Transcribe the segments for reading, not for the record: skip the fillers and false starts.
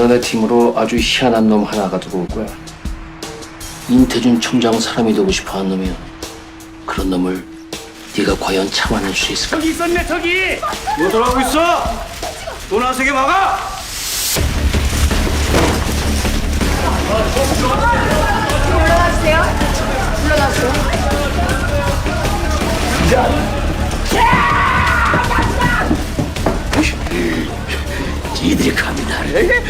너네 팀으로 아주 희한한 놈 하나가 들어올 거야. 임태준 청장 사람이 되고 싶어하는 놈이야. 그런 놈을 네가 과연 참아낼 수 있을까? 저기 있었네 저기! 뭐 들어가고 있어? 돈 안 세게 막아! 올라가주세요. 올라가세요. 지들이 카미나를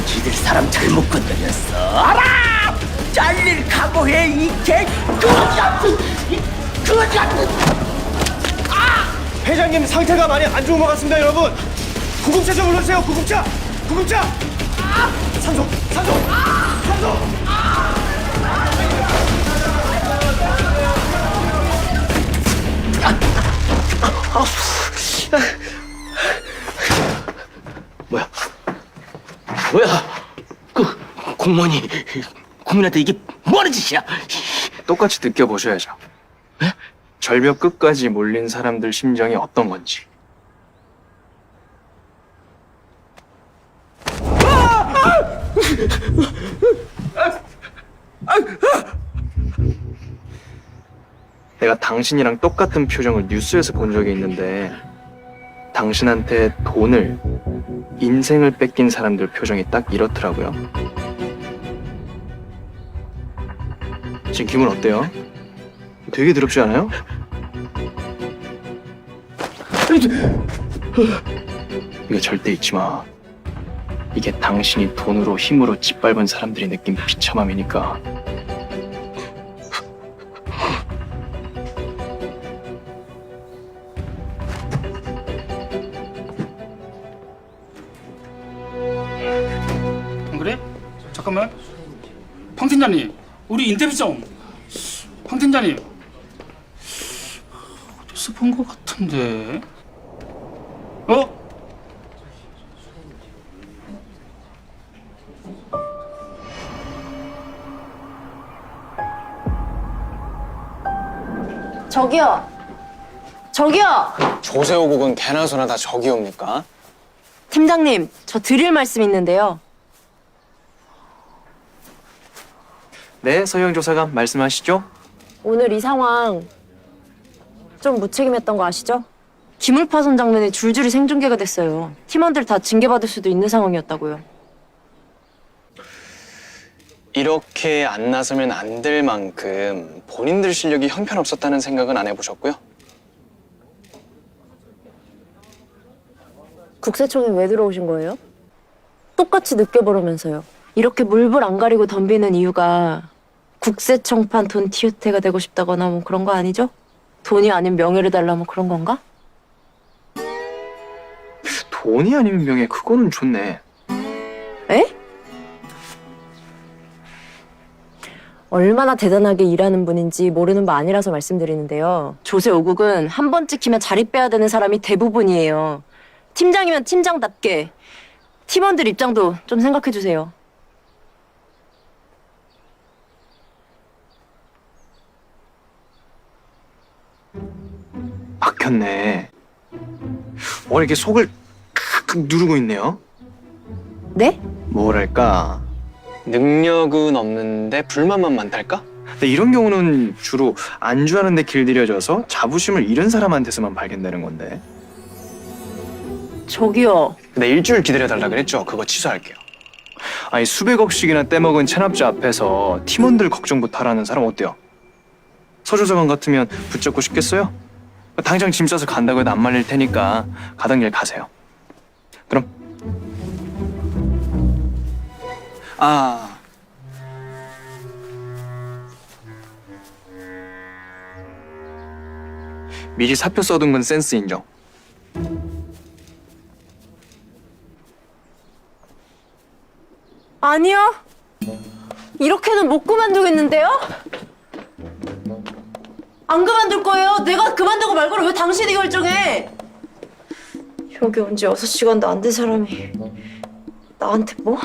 지들 사람 잘못 건드렸어. 알아! 잘릴 각오해 이 개 거지 같은 이 거지 같은. 회장님 상태가 많이 안 좋은 것 같습니다 여러분. 구급차 좀 불러주세요. 구급차! 구급차! 산소! 산소! 산소! 뭐야? 뭐야? 그 공무원이 국민한테 이게 뭐하는 짓이야? 똑같이 느껴보셔야죠. 네? 절벽 끝까지 몰린 사람들 심정이 어떤 건지. 내가 당신이랑 똑같은 표정을 뉴스에서 본 적이 있는데 당신한테 돈을, 인생을 뺏긴 사람들 표정이 딱 이렇더라고요. 지금 기분 어때요? 되게 더럽지 않아요? 이거 절대 잊지 마. 이게 당신이 돈으로 힘으로 짓밟은 사람들이 느낀 비참함이니까. 안 그래? 잠깐만. 황 팀장님, 우리 인터뷰 좀. 황 팀장님, 어디서 본 것 같은데? 어? 저기요. 저기요. 조세호국은 개나 소나 다 저기옵니까? 팀장님, 저 드릴 말씀 있는데요. 네, 서영 조사관 말씀하시죠. 오늘 이 상황 좀 무책임했던 거 아시죠? 기물 파손 장면이 줄줄이 생중계가 됐어요. 팀원들 다 징계받을 수도 있는 상황이었다고요. 이렇게 안 나서면 안 될 만큼 본인들 실력이 형편없었다는 생각은 안 해보셨고요? 국세청에 왜 들어오신 거예요? 똑같이 느껴보려면서요. 이렇게 물불 안 가리고 덤비는 이유가 국세청판 돈 티우태가 되고 싶다거나 뭐 그런 거 아니죠? 돈이 아닌 명예를 달라 뭐 그런 건가? 돈이 아니면 명예, 그거는 좋네. 에? 얼마나 대단하게 일하는 분인지 모르는 바 아니라서 말씀드리는데요. 조세 5국은 한 번 찍히면 자리 빼야 되는 사람이 대부분이에요. 팀장이면 팀장답게 팀원들 입장도 좀 생각해 주세요. 막혔네. 이렇게 속을 칵칵 누르고 있네요. 네? 뭐랄까. 능력은 없는데 불만만 많달까? 근데 이런 경우는 주로 안주하는데 길들여져서 자부심을 잃은 사람한테서만 발견되는 건데. 저기요. 근데 일주일 기다려달라 그랬죠? 그거 취소할게요. 아니 수백억씩이나 떼먹은 체납자 앞에서 팀원들 걱정부터 하라는 사람 어때요? 서조사관 같으면 붙잡고 싶겠어요? 당장 짐 싸서 간다고 해도 안 말릴 테니까 가던 길 가세요. 그럼. 아, 미리 사표 써둔 건 센스 인정. 아니요. 이렇게는 못 그만두겠는데요? 안 그만둘 거예요. 내가 그만두고 말고를 왜 당신이 결정해? 여기 온 지 6시간도 안 된 사람이 나한테 뭐?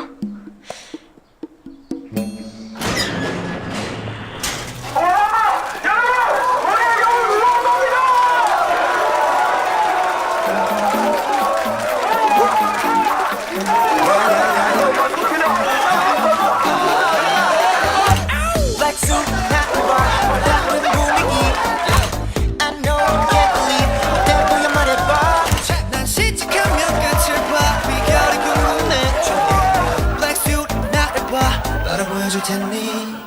보여줄 테니.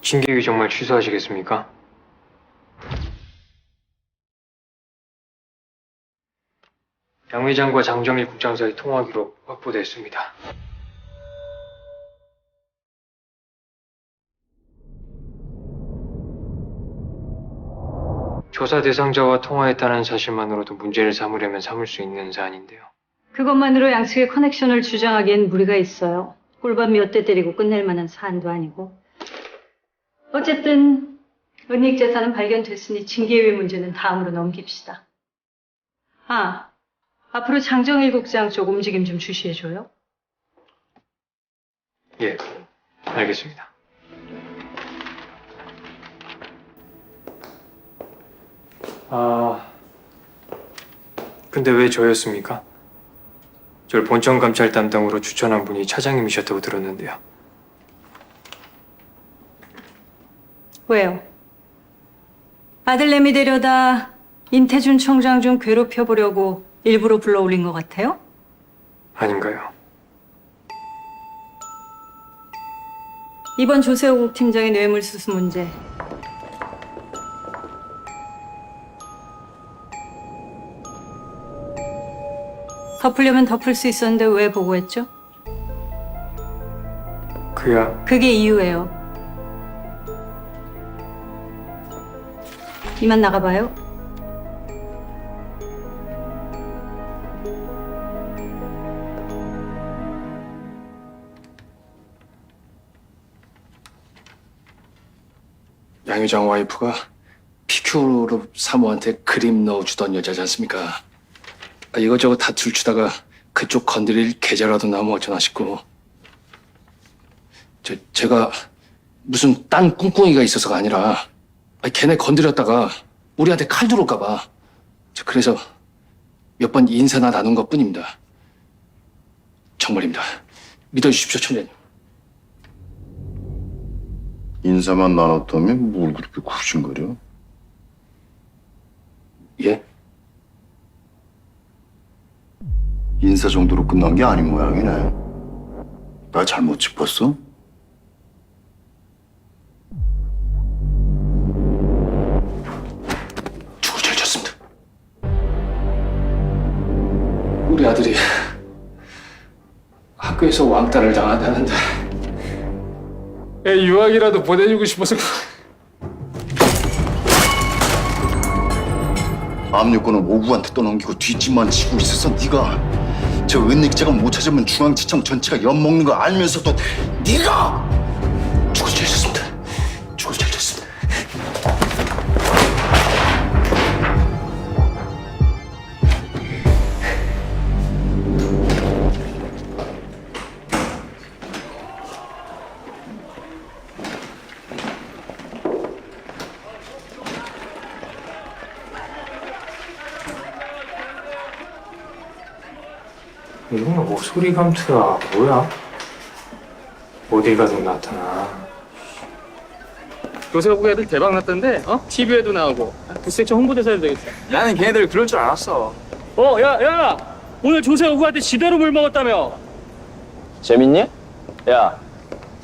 징계위 정말 취소하시겠습니까? 양 회장과 장정일 국장 사이 통화 기록 확보됐습니다. 조사 대상자와 통화했다는 사실만으로도 문제를 삼으려면 삼을 수 있는 사안인데요. 그것만으로 양측의 커넥션을 주장하기엔 무리가 있어요. 꿀밤 몇 대 때리고 끝낼 만한 사안도 아니고. 어쨌든 은닉 재산은 발견됐으니 징계위 문제는 다음으로 넘깁시다. 아, 앞으로 장정일 국장 쪽 움직임 좀 주시해줘요. 예, 알겠습니다. 근데 왜 저였습니까? 절 본청 감찰 담당으로 추천한 분이 차장님이셨다고 들었는데요. 왜요? 아들내미 데려다 임태준 청장 좀 괴롭혀보려고 일부러 불러올린 것 같아요? 아닌가요? 이번 조세호국 팀장의 뇌물수수 문제 덮으려면 덮을 수 있었는데 왜 보고했죠? 그게 이유예요. 이만 나가봐요. 양 회장 와이프가 피큐로 사모한테 그림 넣어주던 여자지 않습니까? 이것저것 다툴 추다가 그쪽 건드릴 계좌라도 나면 어쩌나 싶고 제가 무슨 딴 꿍꿍이가 있어서가 아니라 걔네 건드렸다가 우리한테 칼 들어올까 봐 그래서 몇 번 인사나 나눈 것뿐입니다. 정말입니다. 믿어주십시오, 청장님. 인사만 나눴다면 뭘 그렇게 굽신거려? 예? 인사 정도로 끝난 게 아닌 모양이네. 나 잘못 짚었어? 죽을 잘 쳤습니다. 우리 아들이 학교에서 왕따를 당한다는데 애 유학이라도 보내주고 싶어서 압류권을 오구한테 떠넘기고 뒷짐만 지고 있어서 네가 저 은닉자가 못 찾으면 중앙지청 전체가 엿먹는 거 알면서도 네가 죽을 잘 쳤습니다. 죽을 잘 쳤습니다. 이건 모서리 감투야. 뭐야? 어딜 가도 나타나. 조세호국 애들 대박 났던데, TV에도 나오고. 그 섹션 홍보대사 해도 되겠다. 나는 걔네들 그럴 줄 알았어. 야! 오늘 조세호국한테 지대로 물 먹었다며. 재밌니? 야,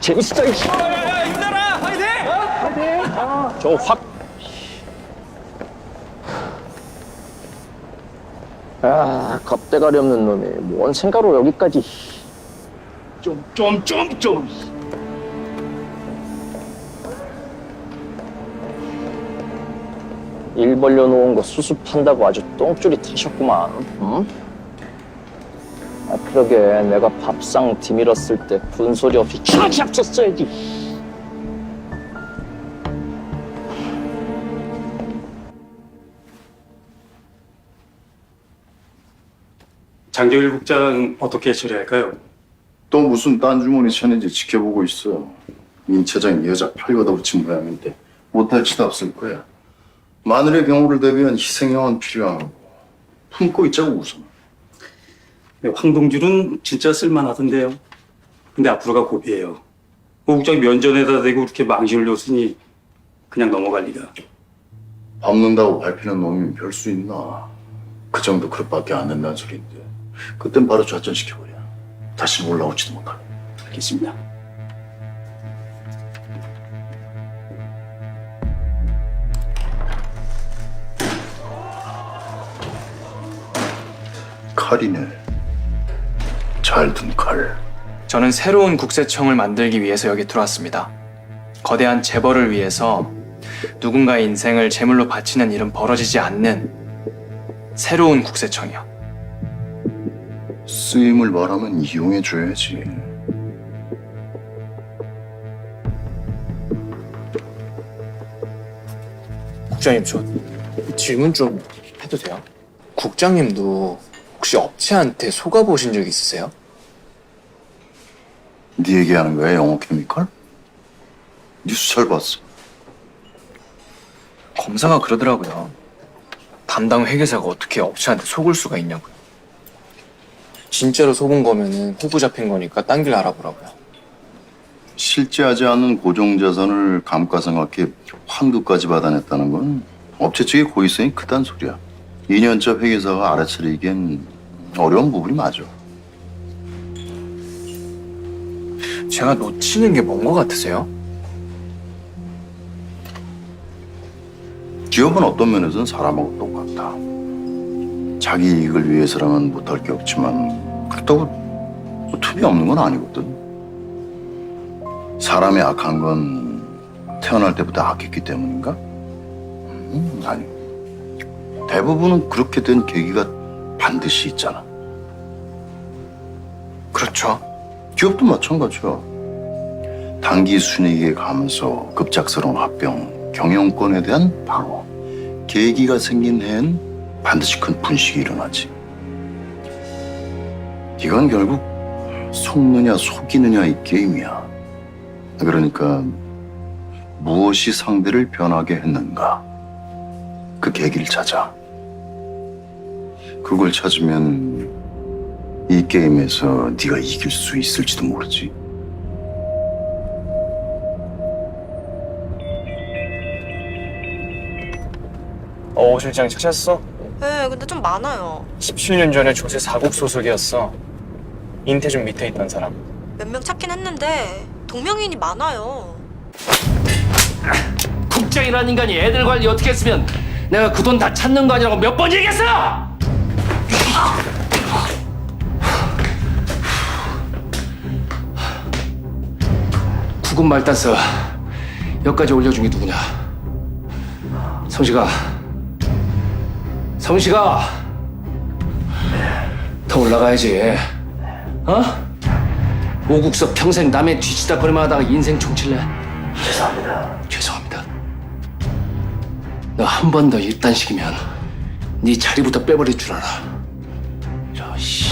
재밌어, 이씨. 야, 임나라! 화이팅! 화이팅! 좀 확. 아, 겁대가리 없는 놈이 뭔 생각으로 여기까지. 좀. 일 벌려놓은 거 수습한다고 아주 똥줄이 타셨구만. 응? 아, 그러게 내가 밥상 디밀었을 때 분소리 없이 촥 잡쳤어야지. 장정일 국장 어떻게 처리할까요? 또 무슨 딴 주머니 차는지 지켜보고 있어. 민 차장이 여자 팔 걷어붙인 모양인데 못할 짓 없을 거야. 마늘의 경우를 대비한 희생양은 필요하고 품고 있자고 우선. 네, 황동줄은 진짜 쓸만하던데요. 근데 앞으로가 고비예요. 오 국장 면전에다 대고 그렇게 망신을 줬으니 그냥 넘어갈 리가. 밟는다고 밟히는 놈이 별 수 있나. 그 정도 그릇밖에 안 된다는 소린데. 그땐 바로 좌천시켜버려. 다시 올라오지도 못하게. 알겠습니다. 칼이네. 잘 든 칼. 저는 새로운 국세청을 만들기 위해서 여기 들어왔습니다. 거대한 재벌을 위해서 누군가의 인생을 제물로 바치는 일은 벌어지지 않는 새로운 국세청이요. 쓰임을 말하면 이용해줘야지. 국장님, 저 질문 좀 해도 돼요? 국장님도 혹시 업체한테 속아보신 적 있으세요? 네 얘기하는 거야, 영어 케미컬? 뉴스 잘 봤어. 검사가 그러더라고요. 담당 회계사가 어떻게 업체한테 속을 수가 있냐고요. 진짜로 속은 거면은 호구 잡힌 거니까 딴 길 알아보라고요. 실제하지 않은 고정자산을 감가상각해 환급까지 받아냈다는 건 업체 측의 고의성이 크단 소리야. 2년차 회계사가 알아차리기엔 어려운 부분이 맞아. 제가 놓치는 게 뭔 거 같으세요? 기업은 어떤 면에서는 사람하고 똑같아. 자기 이익을 위해서라면 못할 게 없지만 그렇다고 뭐 틈이 없는 건 아니거든. 사람이 악한 건 태어날 때부터 악했기 때문인가? 아니. 대부분은 그렇게 된 계기가 반드시 있잖아. 그렇죠. 기업도 마찬가지야. 단기 순이익의 감소, 급작스러운 합병, 경영권에 대한 방어. 계기가 생긴 해엔 반드시 큰 분식이 일어나지. 이건 결국 속느냐 속이느냐 이 게임이야. 그러니까 무엇이 상대를 변하게 했는가? 그 계기를 찾아. 그걸 찾으면 이 게임에서 네가 이길 수 있을지도 모르지. 실장 찾았어? 네, 근데 좀 많아요. 17년 전에 조세 4국 소속이었어. 인태준 밑에 있던 사람. 몇 명 찾긴 했는데 동명이인이 많아요. 국장이라는 인간이 애들 관리 어떻게 했으면 내가 그 돈 다 찾는 거 아니라고 몇 번 얘기했어! 구급 말단서 여기까지 올려준 게 누구냐? 성식아, 더 올라가야지. 어? 오국서 평생 남의 뒤치다거리만 하다가 인생 총칠래? 죄송합니다. 너 한 번 더 이딴 식이면 네 자리부터 빼버릴 줄 알아. 저 씨.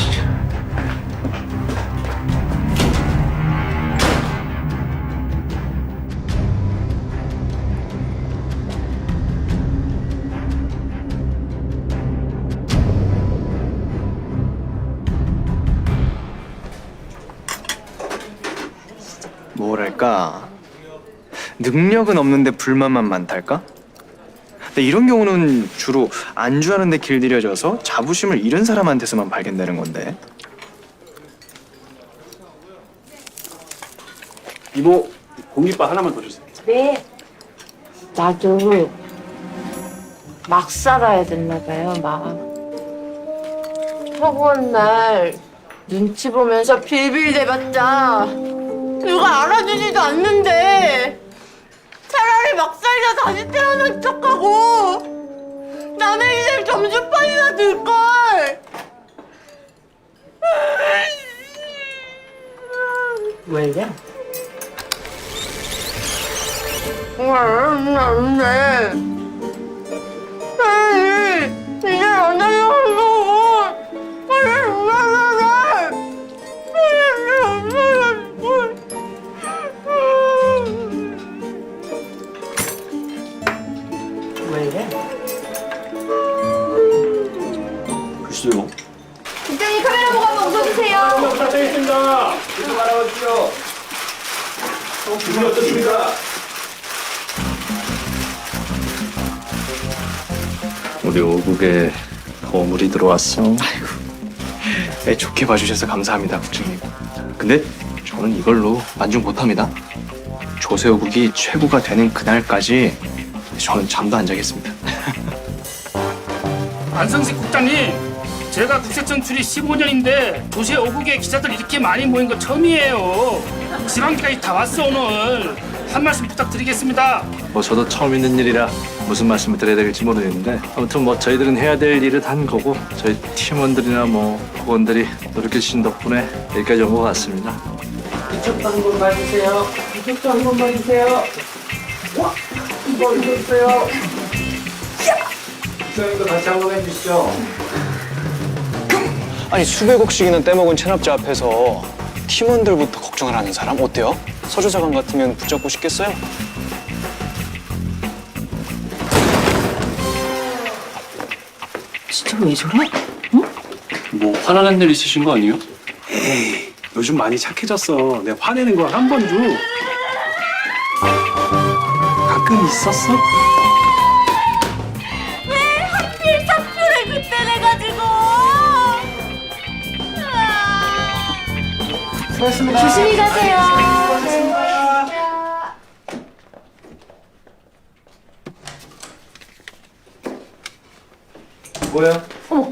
뭐랄까, 능력은 없는데 불만만 많달까? 근데 이런 경우는 주로 안주하는데 길들여져서 자부심을 잃은 사람한테서만 발견되는 건데. 이모, 공깃밥 하나만 더 주세요. 네. 나도 막 살아야 됐나 봐요, 막. 허구한 날 눈치 보면서 빌빌대봤자 누가 알아주지도 않는데 차라리 막 살자 다시 태어난 척하고 남의 인생 점수판이나 들걸. 왜 이래? 안 돼. 이제 안 달려간다고. 왜 이래? 글쎄요. 국장님 카메라 보고 한번 웃어주세요. 부탁드리겠습니다. 이쪽 알아봐 주십시오. 기분이 어떻습니까? 우리 오국에 거물이 들어왔어. 네, 좋게 봐주셔서 감사합니다, 국장님. 근데 저는 이걸로 만족 못합니다. 조세호국이 최고가 되는 그날까지 저는 잠도 안 자겠습니다. 안성식 국장님, 제가 국세청 출입 15년인데 조세 5국의 기자들 이렇게 많이 모인 거 처음이에요. 지방기까지 다 왔어 오늘. 한 말씀 부탁드리겠습니다. 뭐 저도 처음 있는 일이라 무슨 말씀을 드려야 될지 모르겠는데 아무튼 뭐 저희들은 해야 될 일을 한 거고 저희 팀원들이나 뭐 직원들이 노력해 주신 덕분에 여기까지 온 것 같습니다. 이쪽도 한 번 봐주세요. 이쪽도 한 번 봐주세요. 와, 이거 있어요. 이거 다시 한 번 해주시죠. 아니 수백억씩이나 떼먹은 체납자 앞에서 팀원들부터 걱정을 하는 사람 어때요? 서조사관 같으면 붙잡고 싶겠어요? 진짜 왜 저래? 뭐 화나는 일 있으신 거 아니에요? 에이, 요즘 많이 착해졌어. 내가 화내는 거 한 번도 가끔 있었어? 하필 사표를 그때 내가지고. 조심히 가세요. 뭐야? 어머,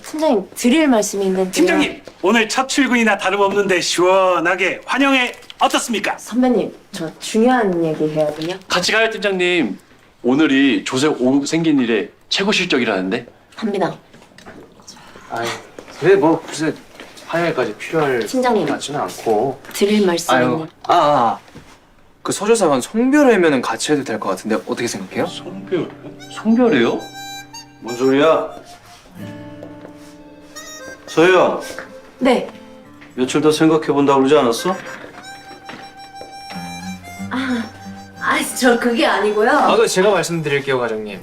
팀장님 드릴 말씀이 있는데. 팀장님, 오늘 첫 출근이나 다름없는데 시원하게 환영해 어떻습니까? 선배님, 저 중요한 얘기 해야거든요. 같이 가요 팀장님. 오늘이 조세 5국 생긴 일에 최고 실적이라는데. 한빈아, 아이, 그래 뭐 글쎄 환영회까지 필요할 팀장님. 것 같지는 않고. 드릴 말씀이 아유, 그 서조사관 송별회면은 같이 해도 될 것 같은데 어떻게 생각해요? 송별? 송별이요? 뭔 소리야? 소영, 네. 며칠 더 생각해 본다고 그러지 않았어? 저 그게 아니고요. 그 제가 말씀드릴게요, 과장님.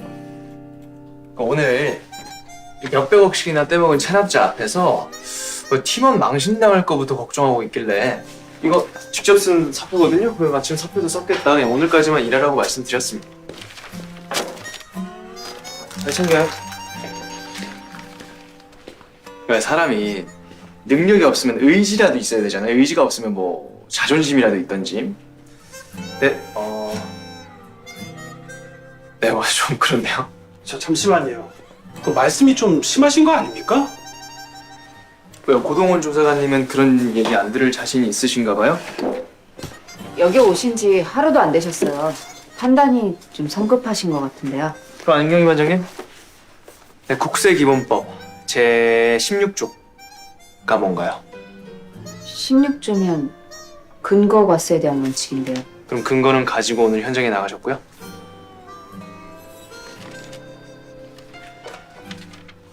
오늘 몇백억씩이나 떼먹은 체납자 앞에서 뭐 팀원 망신당할 거부터 걱정하고 있길래 이거 직접 쓴 사표거든요. 그래서 마침 사표도 썼겠다. 그냥 오늘까지만 일하라고 말씀드렸습니다. 잘 챙겨요. 그러니까 사람이 능력이 없으면 의지라도 있어야 되잖아요. 의지가 없으면 뭐 자존심이라도 있던지. 네, 뭐 좀 그렇네요. 저 잠시만요. 그 말씀이 좀 심하신 거 아닙니까? 왜요? 고동원 조사관님은 그런 얘기 안 들을 자신이 있으신가 봐요? 여기 오신 지 하루도 안 되셨어요. 판단이 좀 성급하신 것 같은데요. 그럼 안경희 반장님? 네, 국세기본법 제 16조가 뭔가요? 16조면 근거과세에 대한 원칙인데요. 그럼 근거는 가지고 오늘 현장에 나가셨고요?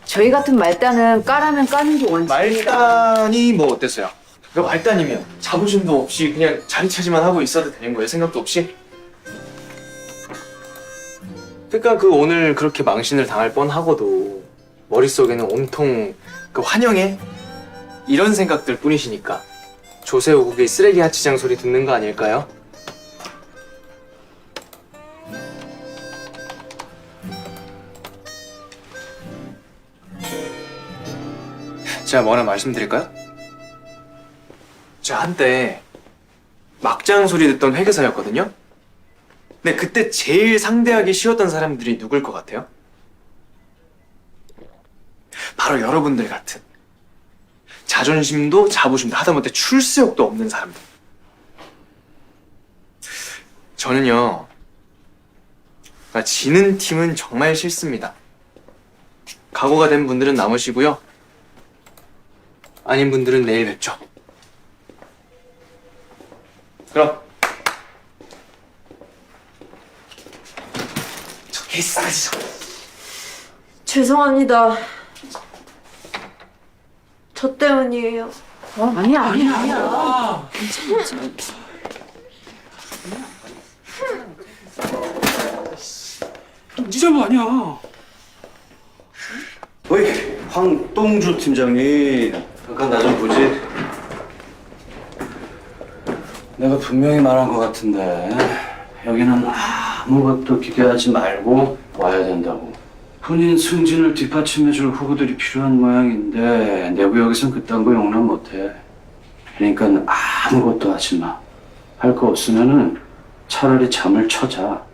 저희 같은 말단은 까라면 까는 게 원칙. 말단이 뭐 어땠어요? 그 말단이면 자부심도 없이 그냥 자리 차지만 하고 있어도 되는 거예요? 생각도 없이? 그러니까 그 오늘 그렇게 망신을 당할 뻔하고도 머릿속에는 온통 그 환영회? 이런 생각들 뿐이시니까 조세호국의 쓰레기 하치장 소리 듣는 거 아닐까요? 제가 뭐나 말씀드릴까요? 제가 한때 막장 소리 듣던 회계사였거든요? 근데 그때 제일 상대하기 쉬웠던 사람들이 누굴 것 같아요? 바로 여러분들 같은 자존심도 자부심도 하다못해 출세욕도 없는 사람들. 저는요, 그러니까 지는 팀은 정말 싫습니다. 각오가 된 분들은 남으시고요. 아닌 분들은 내일 뵙죠. 그럼 저 케이스 가지죠. 죄송합니다. 저 때문이에요. 아니야. 네 잘못 아니야. 어이, 황동주 팀장님. 잠깐 나 좀 보지. 내가 분명히 말한 것 같은데 여기는 아무것도 기대하지 말고 와야 된다고. 본인 승진을 뒷받침해줄 후보들이 필요한 모양인데 내부역에선 그딴 거 용납 못해. 그러니까 아무것도 하지 마. 할 거 없으면은 차라리 잠을 쳐자.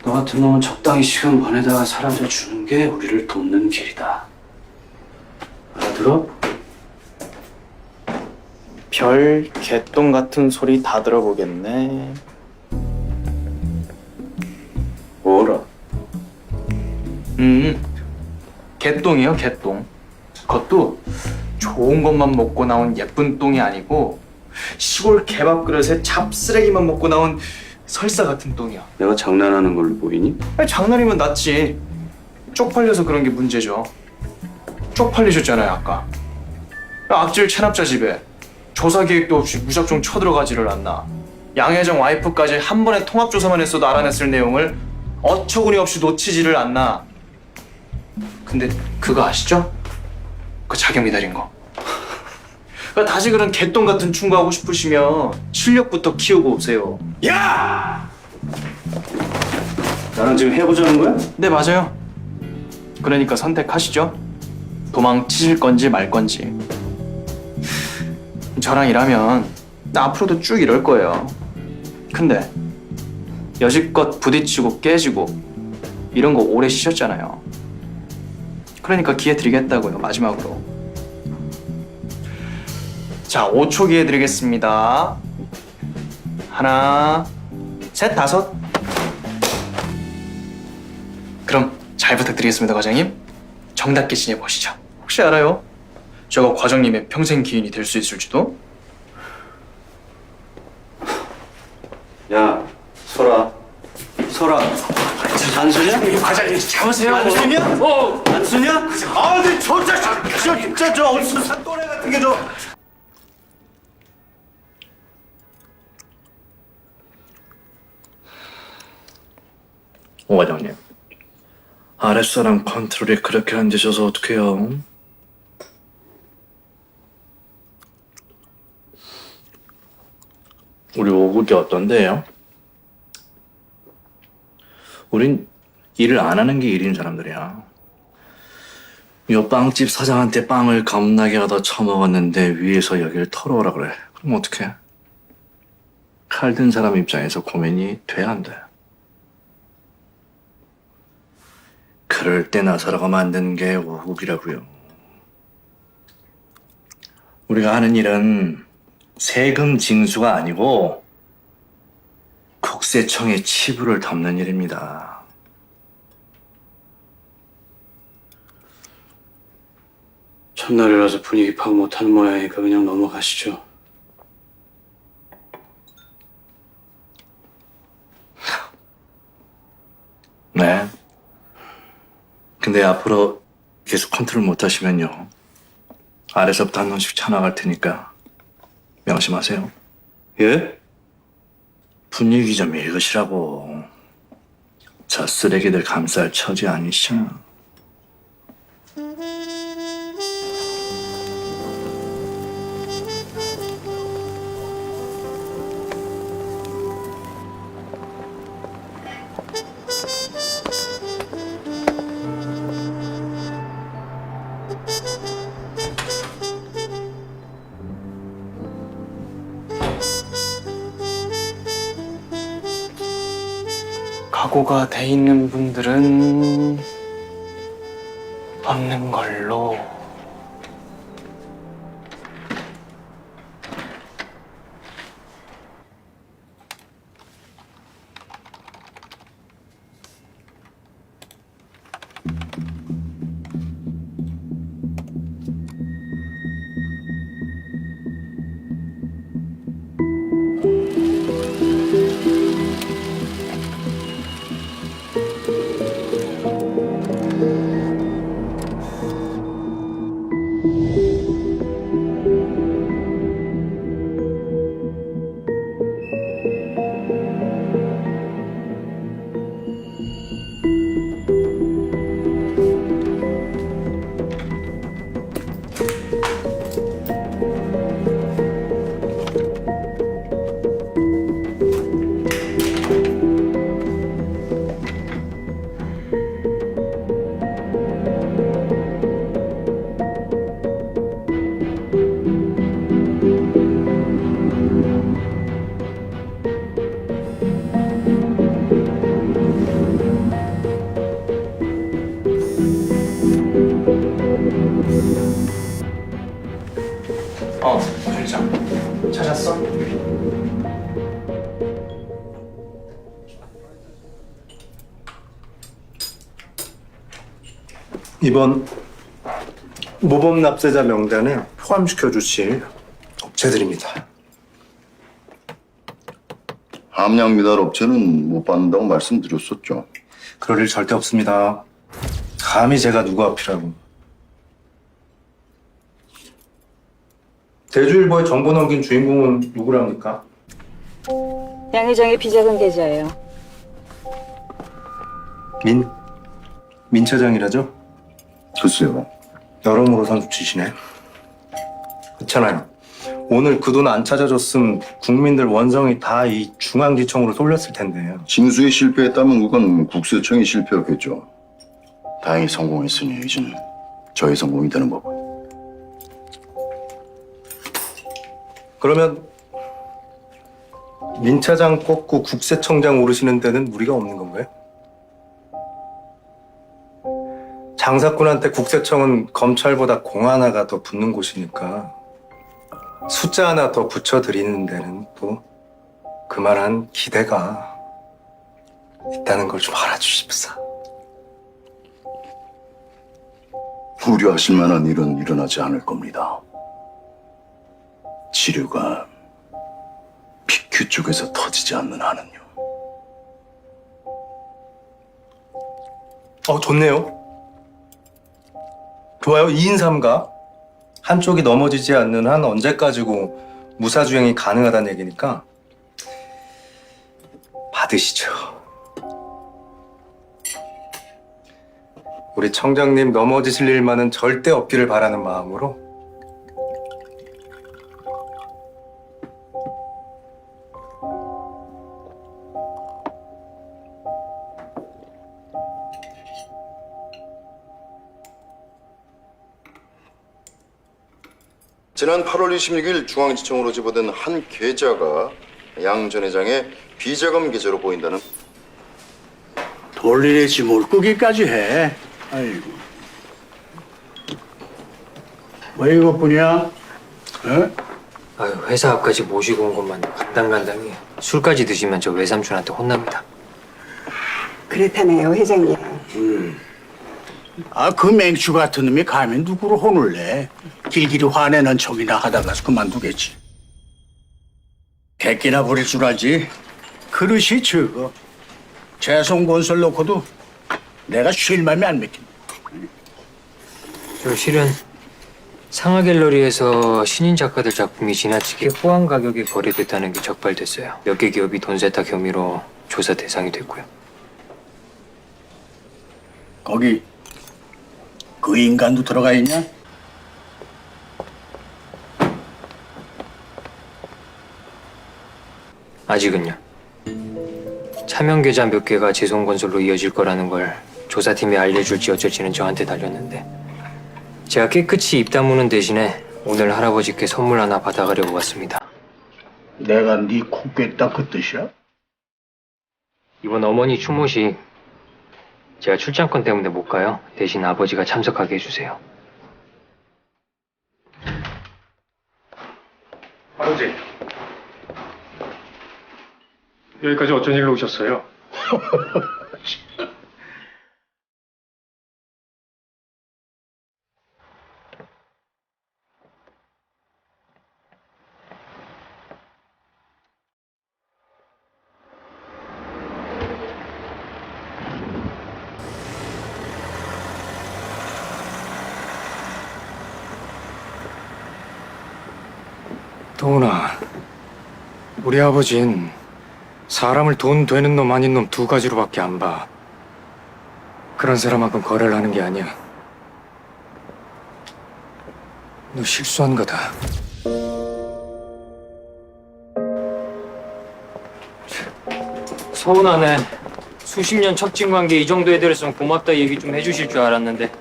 너 같은 놈은 적당히 시간 보내다가 사라져 주는 게 우리를 돕는 길이다. 알아들어? 별 개똥 같은 소리 다 들어보겠네. 뭐라? 개똥이요, 개똥. 그것도 좋은 것만 먹고 나온 예쁜 똥이 아니고 시골 개밥 그릇에 잡쓰레기만 먹고 나온 설사 같은 똥이야. 내가 장난하는 걸로 보이니? 아니, 장난이면 낫지. 쪽팔려서 그런 게 문제죠. 쪽팔리셨잖아요, 아까. 악질 체납자 집에 조사 계획도 없이 무작정 쳐들어가지를 않나. 양 회장 와이프까지 한 번에 통합조사만 했어도 알아냈을 내용을 어처구니 없이 놓치지를 않나. 근데 그거 아시죠? 그 자격 미달인 거. 그러니까 다시 그런 개똥 같은 충고하고 싶으시면 실력부터 키우고 오세요. 야! 나랑 지금 해보자는 거야? 네, 맞아요. 그러니까 선택하시죠. 도망치실 건지 말 건지. 저랑 일하면 앞으로도 쭉 이럴 거예요. 근데 여지껏 부딪히고 깨지고 이런 거 오래 쉬셨잖아요. 그러니까 기회 드리겠다고요, 마지막으로. 자, 5초 기회 드리겠습니다. 하나, 셋, 다섯. 그럼 잘 부탁드리겠습니다, 과장님. 정답게 지내보시죠. 혹시 알아요? 저가 과장님의 평생 기인이 될 수 있을지도? 야, 설아. 안 쓰냐? 과장님 잡으세요. 안 쓰냐? 안 쓰냐? 아, 근데 저 자식, 진짜 저 어디서 산 또래 같은 게 저. 오 과장님, 아랫사람 컨트롤이 그렇게 안 되셔서 어떡해요? 우리 오국이 어떤데요? 우린 일을 안 하는 게 일인 사람들이야. 요 빵집 사장한테 빵을 겁나게 얻어 처먹었는데 위에서 여길 털어오라 그래. 그럼 어떡해? 칼 든 사람 입장에서 고민이 돼, 안 돼? 그럴 때 나서라고 만든 게 오국이라고요. 우리가 하는 일은 세금 징수가 아니고 국세청의 치부를 덮는 일입니다. 첫날이라서 분위기 파악 못하는 모양이니까 그냥 넘어가시죠. 네. 근데 앞으로 계속 컨트롤 못하시면요, 아래서부터 한 번씩 쳐나갈 테니까 명심하세요. 예? 분위기 좀 읽으시라고. 저 쓰레기들 감쌀 처지 아니시잖아. 각오가 돼 있는 분들은 없는 걸로. 실장. 찾았어? 이번 모범 납세자 명단에 포함시켜 주실 업체들입니다. 함량 미달 업체는 못 받는다고 말씀드렸었죠. 그럴 일 절대 없습니다. 감히 제가 누구 앞이라고. 대주일보에 정보 넘긴 주인공은 누구랍니까? 양 회장의 비자금 계좌예요. 민 차장이라죠? 글쎄요. 여러모로 선수치시네. 그렇잖아요. 오늘 그 돈 안 찾아줬음 국민들 원성이 다 이 중앙지청으로 쏠렸을 텐데요. 징수에 실패했다면 그건 국세청의 실패였겠죠. 다행히 성공했으니 이제는 저의 성공이 되는 거고. 그러면 민 차장 꺾고 국세청장 오르시는 데는 무리가 없는 건가요? 장사꾼한테 국세청은 검찰보다 공 하나가 더 붙는 곳이니까 숫자 하나 더 붙여드리는 데는 또 그만한 기대가 있다는 걸 좀 알아주십사. 우려하실 만한 일은 일어나지 않을 겁니다. 치료가 PQ 쪽에서 터지지 않는 한은요. 좋네요. 좋아요. 2인 3가 한쪽이 넘어지지 않는 한 언제까지고 무사주행이 가능하다는 얘기니까 받으시죠. 우리 청장님 넘어지실 일만은 절대 없기를 바라는 마음으로 지난 8월 26일 중앙지청으로 집어든 한 계좌가 양 전 회장의 비자금 계좌로 보인다는. 돌리랬지 뭘 끄기까지 해. 아이고. 왜 이것뿐이야? 어? 아유, 회사 앞까지 모시고 온 것만 간당간당히 술까지 드시면 저 외삼촌한테 혼납니다. 그렇다네요, 회장님. 그 맹추 같은 놈이 감히 누구를 혼을 내. 길길이 화내는 척이나 하다가 그만두겠지. 객기나 부릴 줄 알지. 그릇이 적어. 재송건설 놓고도 내가 쉴 맘이 안 맥힌다. 저 실은 상하갤러리에서 신인 작가들 작품이 지나치게 호황 가격에 거래됐다는 게 적발됐어요. 몇 개 기업이 돈 세탁 혐의로 조사 대상이 됐고요. 거기 그 인간도 들어가 있냐? 아직은요. 차명 계좌 몇 개가 재송건설로 이어질 거라는 걸 조사팀이 알려줄지 어쩔지는 저한테 달렸는데 제가 깨끗이 입 다무는 대신에 오늘 할아버지께 선물 하나 받아가려고 왔습니다. 내가 네 코 꿰다 그 뜻이야? 이번 어머니 추모식 제가 출장권 때문에 못 가요. 대신 아버지가 참석하게 해주세요. 아버지. 여기까지 어쩐 일로 오셨어요? 도훈아, 우리 아버진 사람을 돈 되는 놈 아닌 놈 두 가지로밖에 안 봐. 그런 사람하고는 거래를 하는 게 아니야. 너 실수한 거다. 서운하네. 수십 년 척진 관계 이 정도 해드렸으면 고맙다 얘기 좀 해주실 줄 알았는데.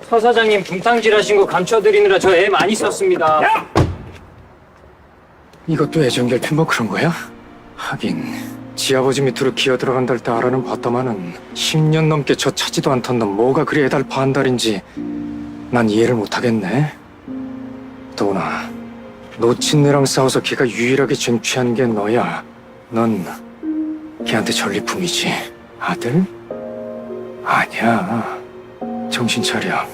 서 사장님 분탕질 하신 거 감춰드리느라 저 애 많이 썼습니다. 야! 이것도 애정 결핍 뭐 그런 거야? 하긴 지 아버지 밑으로 기어 들어간다 할 때 알아는 봤더만은 10년 넘게 저 차지도 않던 놈 뭐가 그리 애달파 한 달인지 난 이해를 못하겠네. 떠오나. 놓친 애랑 싸워서 걔가 유일하게 쟁취한 게 너야. 넌 걔한테 전리품이지. 아들? 아니야. 정신 차려.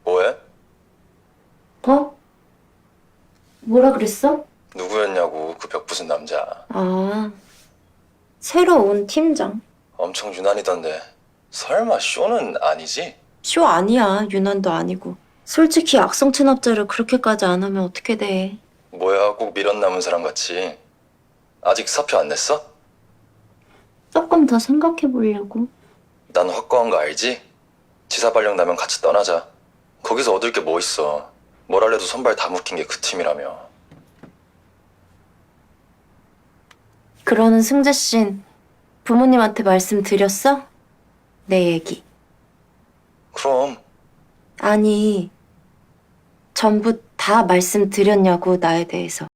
뭐해? 뭐? 뭐라 그랬어? 누구였냐고 그 벽 부순 남자. 아, 새로 온 팀장. 엄청 유난이던데. 설마 쇼는 아니지? 쇼 아니야. 유난도 아니고. 솔직히 악성 체납자를 그렇게까지 안 하면 어떻게 돼? 뭐야 꼭 미련 남은 사람 같이. 아직 사표 안 냈어? 조금 더 생각해 보려고. 난 확고한 거 알지? 지사 발령 나면 같이 떠나자. 거기서 얻을 게 뭐 있어. 뭘 할래도 선발 다 묶인 게 그 팀이라며. 그러는 승재 씨 부모님한테 말씀드렸어? 내 얘기. 그럼 아니, 전부 다 말씀드렸냐고, 나에 대해서.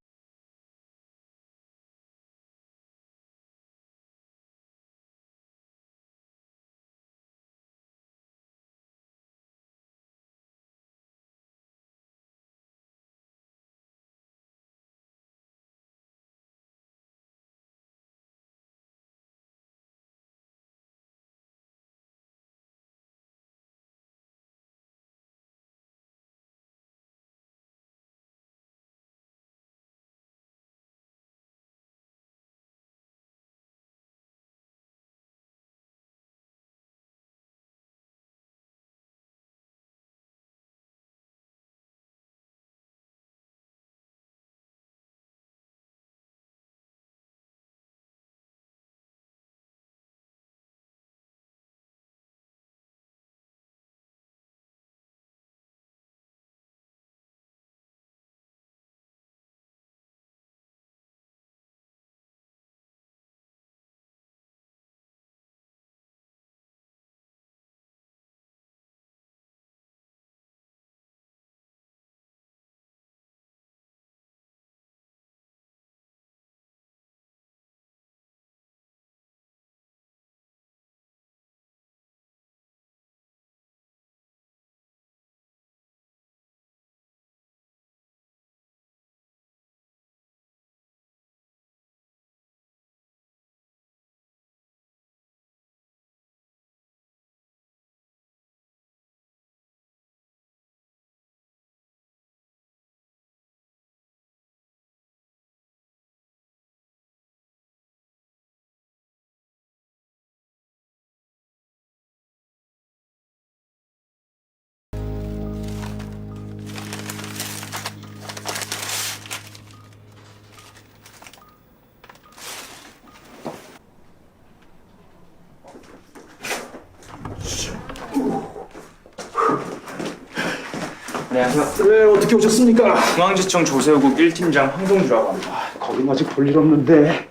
안녕하세요. 네, 어떻게 오셨습니까? 중앙지청 조세호국 1팀장 황동주라고 합니다. 거긴 아직 볼 일 없는데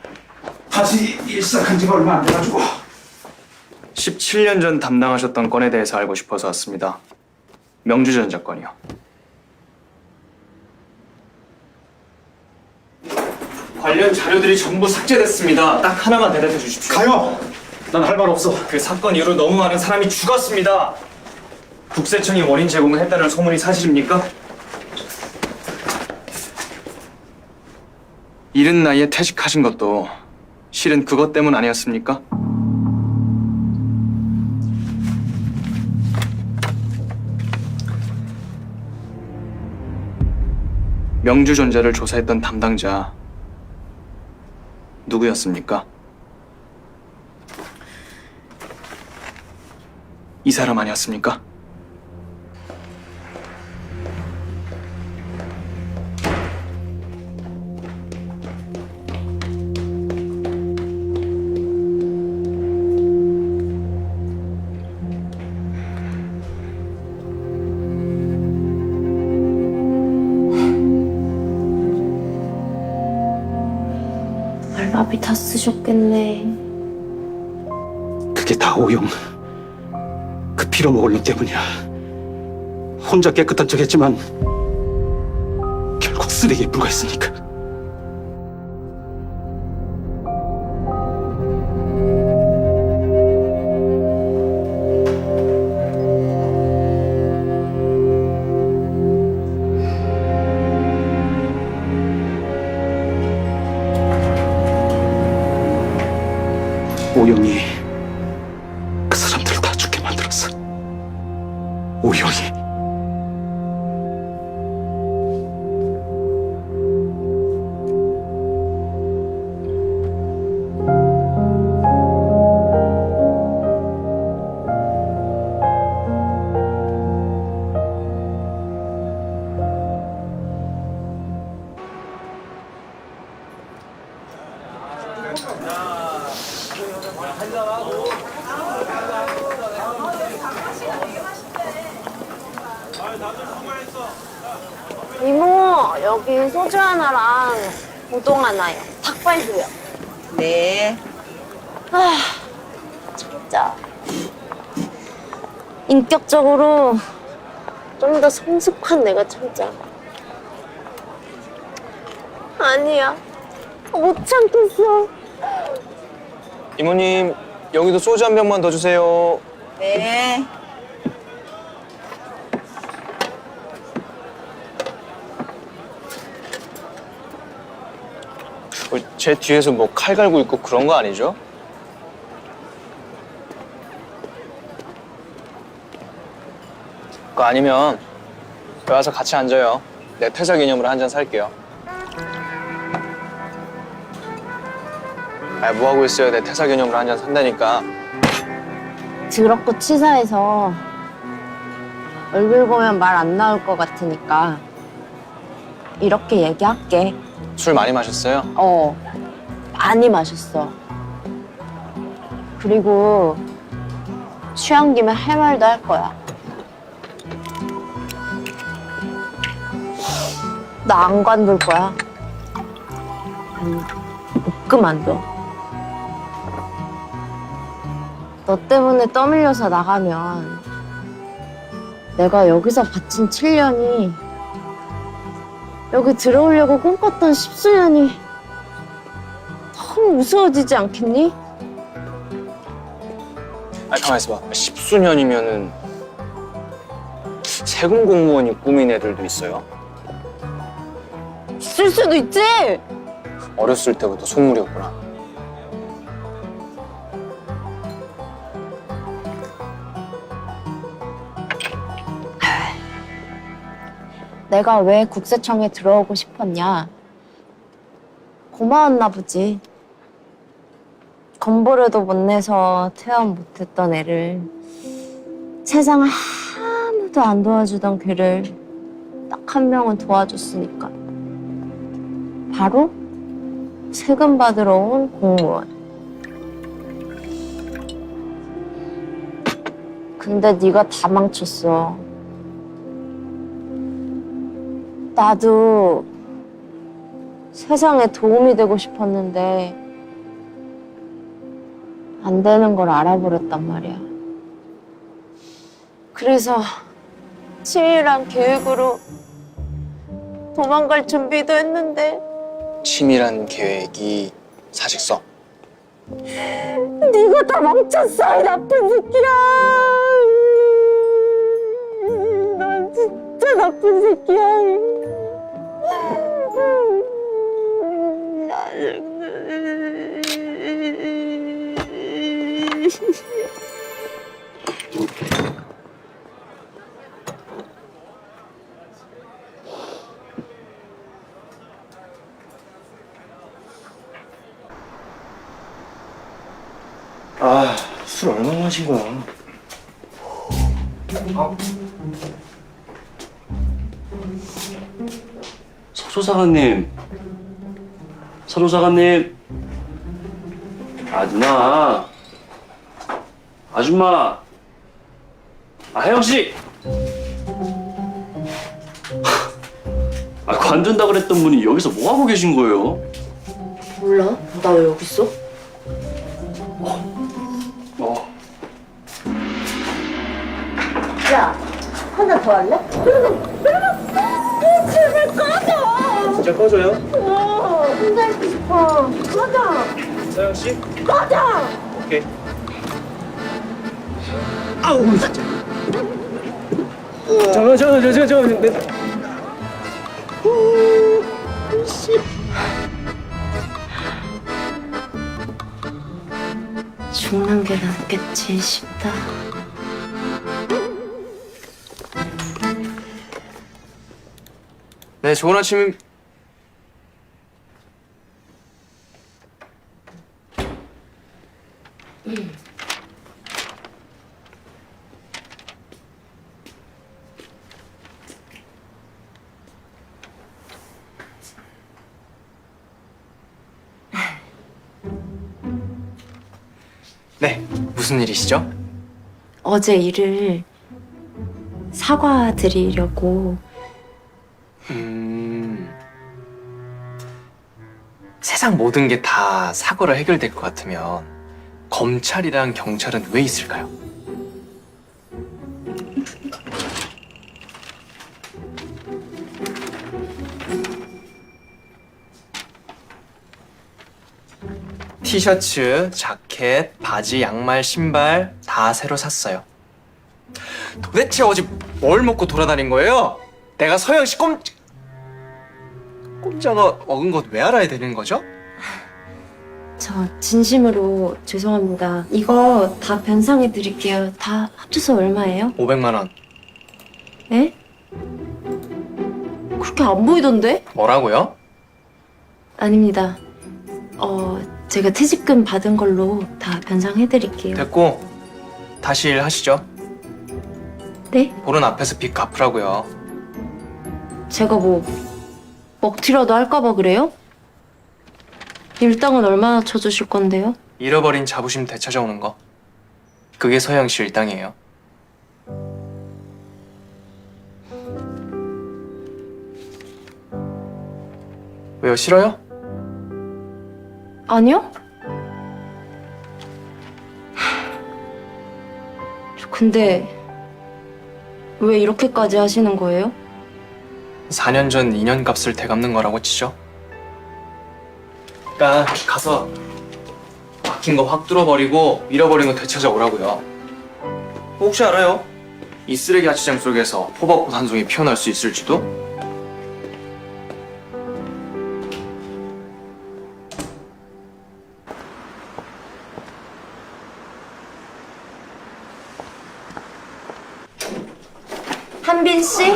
다시 일 시작한 지가 얼마 안 돼가지고. 17년 전 담당하셨던 건에 대해서 알고 싶어서 왔습니다. 명주전자 건이요. 관련 자료들이 전부 삭제됐습니다. 딱 하나만 대답해 주십시오. 가요. 난 할 말 없어. 그 사건 이후로 너무 많은 사람이 죽었습니다. 국세청이 원인 제공을 했다는 소문이 사실입니까? 이른 나이에 퇴직하신 것도 실은 그것 때문 아니었습니까? 명주전자를 조사했던 담당자 누구였습니까? 이 사람 아니었습니까? 알바비 다 쓰셨겠네. 그게 다 오용. 그 빌어먹을 놈 때문이야. 혼자 깨끗한 척 했지만 결국 쓰레기에 불과했으니까. 오영이 그 사람들을 다 죽게 만들었어. 오영이. 이모, 여기 소주 하나랑 우동 하나요. 닭발도요. 네. 아, 진짜. 인격적으로 좀 더 성숙한 내가 참자. 아니야. 못 참겠어. 이모님, 여기도 소주 한 병만 더 주세요. 네. 제 뒤에서 뭐 칼 갈고 있고 그런 거 아니죠? 그거 아니면 여기 와서 같이 앉아요. 내 퇴사 기념으로 한 잔 살게요. 아, 뭐 하고 있어요? 내 퇴사 기념으로 한 잔 산다니까. 더럽고 치사해서 얼굴 보면 말 안 나올 것 같으니까 이렇게 얘기할게. 술 많이 마셨어요? 많이 마셨어. 그리고 취한 김에 할 말도 할 거야. 나 안 관둘 거야. 못 그만둬. 너 때문에 떠밀려서 나가면 내가 여기서 바친 7년이 여기 들어오려고 꿈꿨던 10수년이 너무 무서워지지 않겠니? 아, 가만 있어봐. 10수년이면은 세금 공무원이 꿈인 애들도 있어요. 있을 수도 있지! 어렸을 때부터 속물이었구나. 내가 왜 국세청에 들어오고 싶었냐? 고마웠나 보지. 건보료도 못 내서 퇴원 못했던 애를, 세상 아무도 안 도와주던 걔를 딱 한 명은 도와줬으니까. 바로 세금 받으러 온 공무원. 근데 네가 다 망쳤어. 나도 세상에 도움이 되고 싶었는데 안 되는 걸 알아버렸단 말이야. 그래서 치밀한 계획으로 도망갈 준비도 했는데 치밀한 계획이 사직서. 네가 다 망쳤어, 이 나쁜 새끼야. 넌 진짜 나쁜 새끼야. 아, 술 얼마나 마신 거야? 서조사관님. 서조사관님. 아, 누나. 아줌마. 아, 혜영씨. 아, 관둔다 그랬던 분이 여기서 뭐 하고 계신 거예요? 몰라? 나 왜 여기 있어? 야, 하나 더 할래? 제발 꺼져! 진짜 꺼져요? 혼자 있고 싶어. 꺼져! 서영씨? 꺼져! 오케이. 아우, 진짜. 잠깐만, 씨. 죽는 게 낫겠지 싶다. 네, 좋은 아침. 네, 무슨 일이시죠? 어제 일을 사과드리려고. 세상 모든 게 다 사고로 해결될 것 같으면 검찰이랑 경찰은 왜 있을까요? 티셔츠, 자켓, 바지, 양말, 신발 다 새로 샀어요. 도대체 어제 뭘 먹고 돌아다닌 거예요? 내가 서영 씨 꼼짝어 먹은 것 왜 알아야 되는 거죠? 저 진심으로 죄송합니다. 이거 다 변상해 드릴게요. 다 합쳐서 얼마예요? 500만 원. 에? 그렇게 안 보이던데? 뭐라고요? 아닙니다. 제가 퇴직금 받은 걸로 다 변상해 드릴게요. 됐고 다시 일하시죠. 네? 보는 앞에서 빚 갚으라고요. 제가 뭐 먹튀라도 할까봐 그래요? 일당은 얼마나 쳐주실 건데요? 잃어버린 자부심 되찾아오는 거. 그게 서영 씨 일당이에요. 왜요? 싫어요? 아니요? 근데 왜 이렇게까지 하시는 거예요? 4년 전 2년 값을 되갚는 거라고 치죠. 그러니까 가서 막힌 거 확 뚫어버리고 잃어버린 거 되찾아오라고요. 혹시 알아요? 이 쓰레기 아치장 속에서 호박꽃 한 송이 피어날 수 있을지도? 한빈 씨?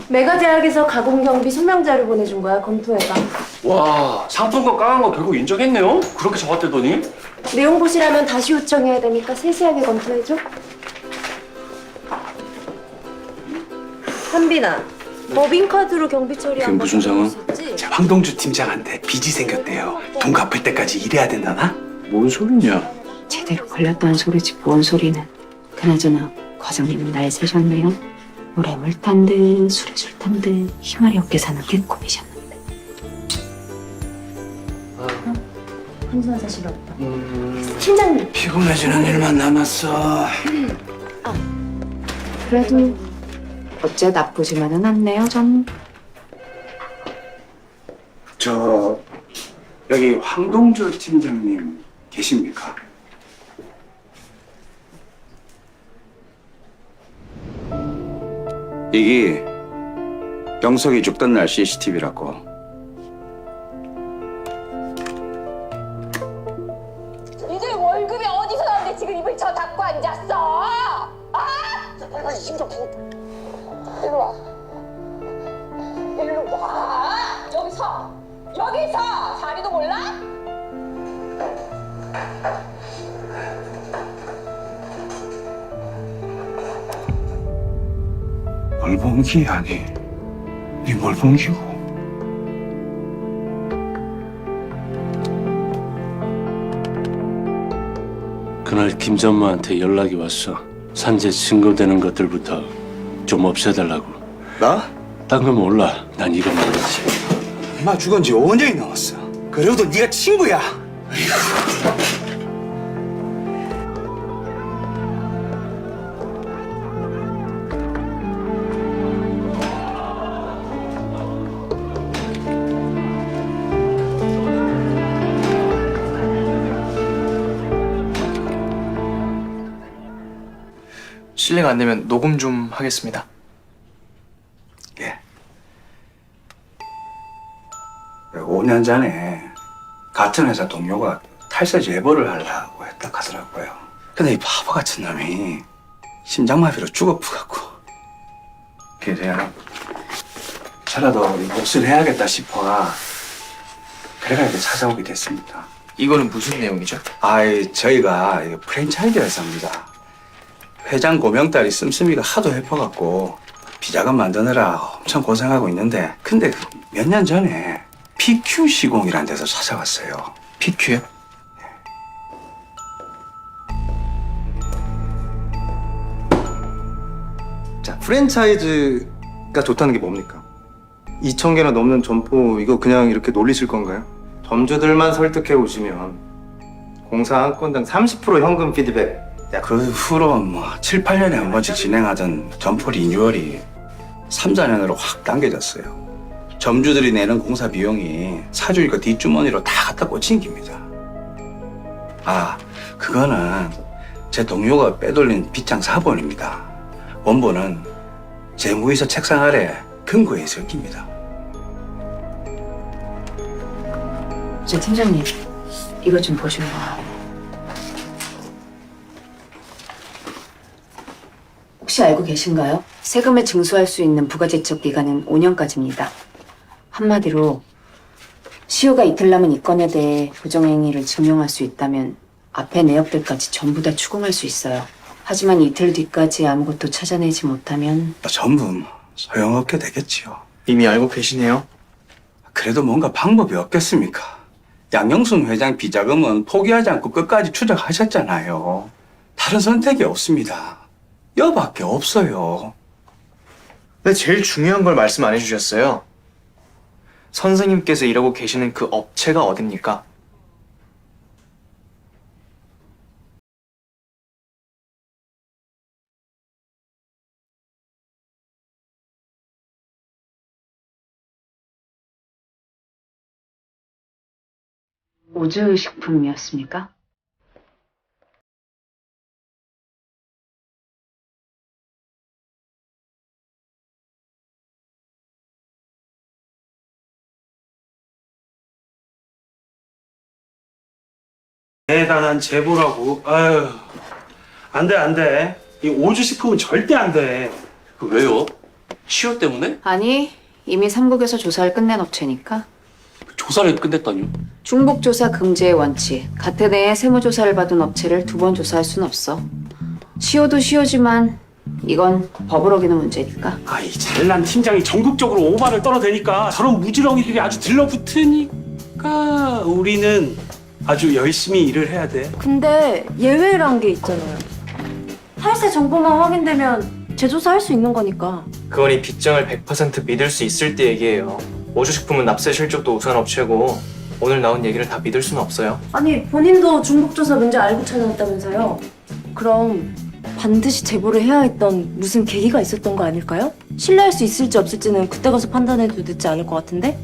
메가대학에서 가공경비 소명자료 보내준 거야. 검토해봐. 와, 상품권 까간 거 결국 인정했네요? 그렇게 잡았대더니? 내용 보시라면 다시 요청해야 되니까 세세하게 검토해줘. 한빈아, 법인카드로 경비 처리한 거 무슨 상황? 있었지? 황동주 팀장한테 빚이 생겼대요. 돈 갚을 때까지 일해야 된다나? 뭔 소리냐? 제대로 걸렸다는 소리지 뭔 소리는. 그나저나 과장님은 날 새셨네요. 물에 물 탄 듯 술에 술 탄 듯 희말이 없게 사는 깽콤이셨는데. 한수한 사실 없다. 팀장님. 피곤해지는 일만 남았어. 그래도 어째 나쁘지만은 않네요, 전. 저 여기 황동주 팀장님 계십니까? 이게 병석이 죽던 날 CCTV라고. 니들 월급이 어디서 나오는데 지금 입을 저 닫고 앉았어? 아! 일로 와. 일로 와. 여기서 자리도 몰라? 뭘 본기 아니? 니 뭘 본기고? 그날 김전무한테 연락이 왔어. 산재 증거되는 것들부터 좀 없애달라고. 나? 딴 건 몰라. 난 이것만 알지. 엄마 죽은 지 5년이 넘었어. 그래도 네가 친구야. 실례가 안 되면 녹음 좀 하겠습니다. 예. 5년 전에 같은 회사 동료가 탈세 제보를 하려고 했다 하더라고요. 근데 이 바보 같은 놈이 심장마비로 죽어프갖고 그래야 저라도 몫을 해야겠다 싶어 그래가 이렇게 찾아오게 됐습니다. 이거는 무슨 내용이죠? 저희가 이거 프랜차이즈 회사입니다. 회장 고명딸이 씀씀이가 하도 해퍼갖고 비자금 만드느라 엄청 고생하고 있는데 근데 몇 년 전에 PQ 시공이라는 데서 찾아왔어요. PQ요? 자, 프랜차이즈가 좋다는 게 뭡니까? 2,000개나 넘는 점포 이거 그냥 이렇게 놀리실 건가요? 점주들만 설득해 오시면 공사 한 건당 30% 현금 피드백. 그 후로 뭐 7, 8년에 한 번씩 진행하던 점포 리뉴얼이 3, 4년으로 확 당겨졌어요. 점주들이 내는 공사 비용이 사주니까 뒷주머니로 다 갖다 꽂힌 겁니다. 그거는 제 동료가 빼돌린 빗장 사본입니다. 원본은 제 무이사 책상 아래 금고에 있을 겁니다. 저 팀장님, 이거 좀 보시면. 혹시 알고 계신가요? 세금을 증수할 수 있는 부가제척 기간은 5년까지입니다. 한마디로 시효가 이틀 남은 이 건에 대해 부정행위를 증명할 수 있다면 앞에 내역들까지 전부 다 추궁할 수 있어요. 하지만 이틀 뒤까지 아무것도 찾아내지 못하면 전부 소용없게 되겠지요. 이미 알고 계시네요. 그래도 뭔가 방법이 없겠습니까? 양영순 회장 비자금은 포기하지 않고 끝까지 추적하셨잖아요. 다른 선택이 없습니다. 여밖에 없어요. 근데 제일 중요한 걸 말씀 안 해주셨어요. 선생님께서 일하고 계시는 그 업체가 어딥니까? 우주식품이었습니까? 대단한 제보라고. 아유, 안 돼. 이 오주식품은 절대 안 돼. 왜요? 시효 때문에? 아니, 이미 3국에서 조사를 끝낸 업체니까. 조사를 끝냈다니요? 중복조사 금지의 원칙. 같은 해에 세무조사를 받은 업체를 2번 조사할 순 없어. 시효도 시효지만 이건 법을 어기는 문제니까. 이 잘난 팀장이 전국적으로 오바를 떨어대니까 저런 무지렁이들이 아주 들러붙으니까 우리는 아주 열심히 일을 해야 돼. 근데 예외란 게 있잖아요. 탈세 정보만 확인되면 재조사할 수 있는 거니까. 그건 이 빗장을 100% 믿을 수 있을 때 얘기예요. 오주식품은 납세 실적도 우수한 업체고 오늘 나온 얘기를 다 믿을 수는 없어요. 아니 본인도 중복조사 문제 알고 찾아왔다면서요? 그럼 반드시 제보를 해야 했던 무슨 계기가 있었던 거 아닐까요? 신뢰할 수 있을지 없을지는 그때 가서 판단해도 늦지 않을 것 같은데?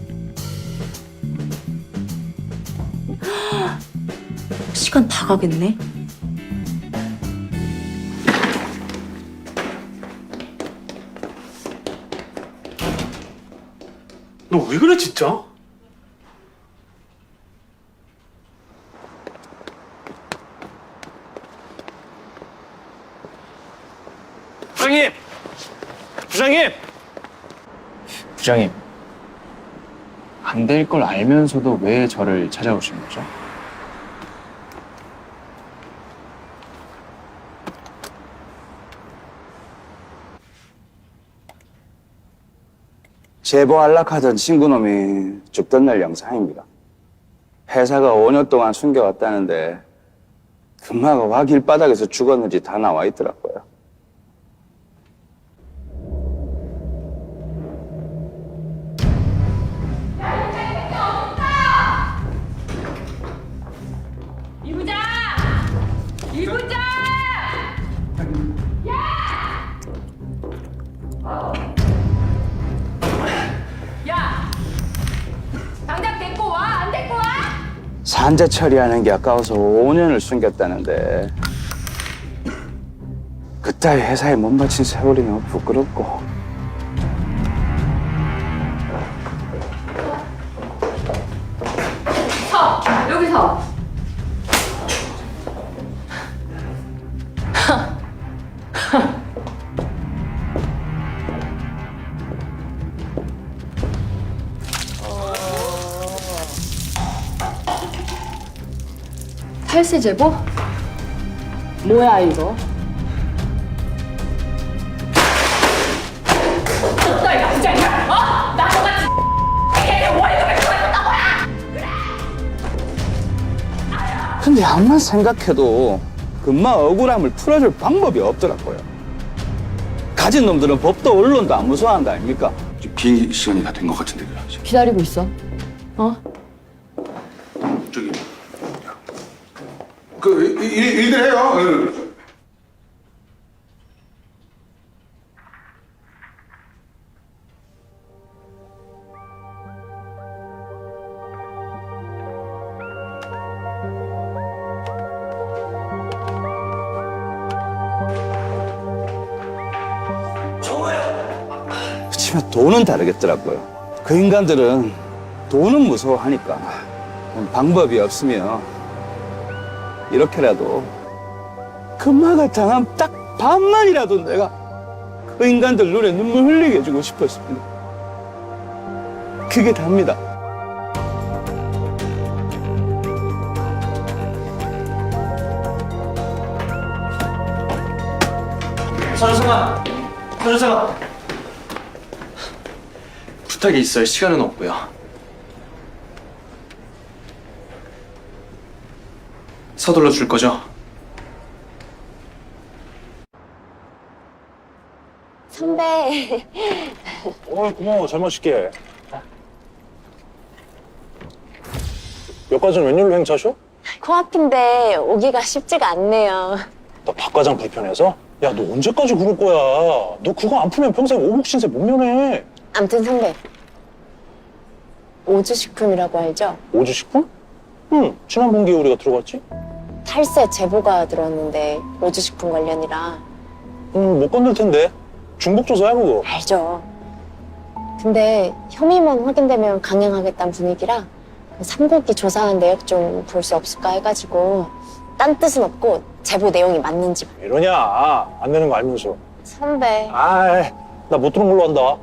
시간 다 가겠네. 너 왜 그래 진짜? 부장님! 부장님! 부장님, 안 될 걸 알면서도 왜 저를 찾아오신 거죠? 제보 안락하던 친구놈이 죽던 날 영상입니다. 회사가 5년 동안 숨겨왔다는데 금마가 와 길바닥에서 죽었는지 다 나와 있더라고요. 이 부장! 이 부장! 야! 당장 데리고 와! 안 데리고 와! 산재 처리하는 게 아까워서 5년을 숨겼다는데 그따위 회사에 못 바친 세월이 너무 부끄럽고. 서! 여기서! 탈세 제보? 뭐야 이거? 너희 남자냐? 어? 나 너같이 걔네 월급을 줘줬던 거야! 근데 암만 생각해도 금마 억울함을 풀어줄 방법이 없더라고요. 가진 놈들은 법도 언론도 안 무서워하는 거 아닙니까? 비행기 시간이 다 된 것 같은데. 기다리고 있어. 어? 저기 일들 해요. 그치만 돈은 다르겠더라고요. 그 인간들은 돈은 무서워하니까 방법이 없으면 이렇게라도 금마가 당한 딱 반만이라도 내가 그 인간들 눈에 눈물 흘리게 해주고 싶었습니다. 그게 답니다. 서준성아, 서준성아. 부탁이 있어요. 시간은 없고요. 서둘러 줄 거죠? 선배. 고마워. 잘 마실게. 몇 가지는 웬일로 행차셔? 코앞인데 오기가 쉽지가 않네요. 나 박 과장 불편해서? 야, 너 언제까지 그럴 거야? 너 그거 안 풀면 평생 오복 신세 못 면해. 암튼 선배. 오주식품이라고 알죠? 오주식품? 응, 지난 분기에 우리가 들어갔지? 탈세 제보가 들어왔는데 오주식품 관련이라. 못 건들 텐데. 중복조사야, 그거. 알죠. 근데 혐의만 확인되면 강행하겠다는 분위기라 3분기 조사한 내역 좀 볼 수 없을까 해가지고 딴 뜻은 없고 제보 내용이 맞는지. 이러냐? 안 되는 거 알면서. 선배. 아이, 나 못 들은 걸로 한다.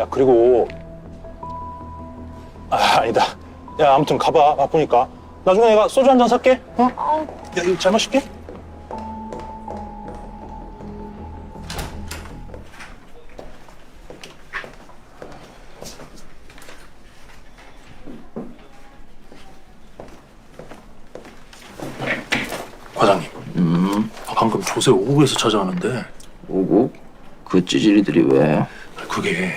야, 그리고 아니다. 야, 아무튼 가봐. 바쁘니까. 나중에 내가 소주 한 잔 살게. 어? 야, 이거 잘 마실게. 과장님. 방금 조세 5국에서 찾아왔는데. 5국? 그 찌질이들이 왜? 그게